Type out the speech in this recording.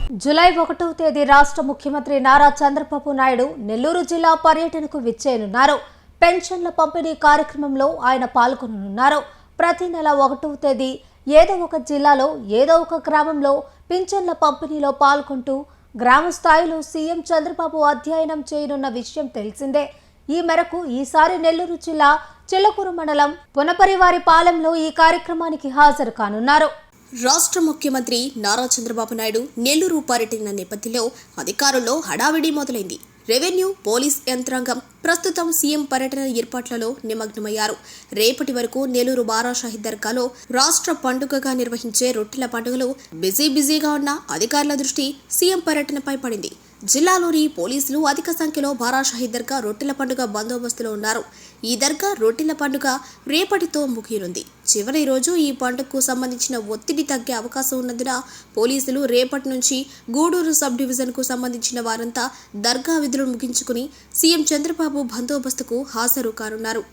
July 1వ తేదీ రాష్ట్ర ముఖ్యమంత్రి నారా చంద్రబాబు నాయుడు నెల్లూరు జిల్లా పర్యటనకు విచ్చేయనున్నారు. పెన్షన్ల పంపిణీ కార్యక్రమంలో ఆయన పాల్గొననున్నారు. ప్రతి నెల 1వ తేదీ ఏదో ఒక జిల్లాలో ఏదో ఒక గ్రామంలో పింఛన్ల పంపిణీలో పాల్గొంటూ గ్రామ స్థాయిలో సీఎం చంద్రబాబు అధ్యయనం చేయనున్న విషయం తెలిసిందే. ఈ మేరకు ఈసారి నెల్లూరు జిల్లా చిల్లకూరు మండలం పునపరివారిపాలెంలో ఈ కార్యక్రమానికి హాజరు కానున్నారు. రాష్ట్ర ముఖ్యమంత్రి నారా చంద్రబాబు నాయుడు నెల్లూరు పర్యటన నేపథ్యంలో అధికారుల్లో హడావిడి మొదలైంది. రెవెన్యూ, పోలీస్ యంత్రాంగం ప్రస్తుతం సీఎం పర్యటన ఏర్పాట్లలో నిమగ్నమయ్యారు. రేపటి వరకు నెల్లూరు బారాషాహి దర్గాలో రాష్ట్ర పండుగగా నిర్వహించే రొట్టెల పండుగలో బిజీగా ఉన్న అధికారుల దృష్టి సీఎం పర్యటనపై పడింది. జిల్లాలోని పోలీసులు అధిక సంఖ్యలో బారాషాహి దర్గా రొట్టెల పండుగ బందోబస్తులో ఉన్నారు. ఈ దర్గా రొట్టెల పండుగ రేపటితో ముగియనుంది. చివరి రోజు ఈ పండుగకు సంబంధించిన ఒత్తిడి తగ్గే అవకాశం ఉన్నందున పోలీసులు రేపటి నుంచి గూడూరు సబ్ డివిజన్ కు సంబంధించిన వారంతా దర్గా విధులు ముగించుకుని సీఎం చంద్రబాబు బందోబస్తుకు హాజరు కానున్నారు.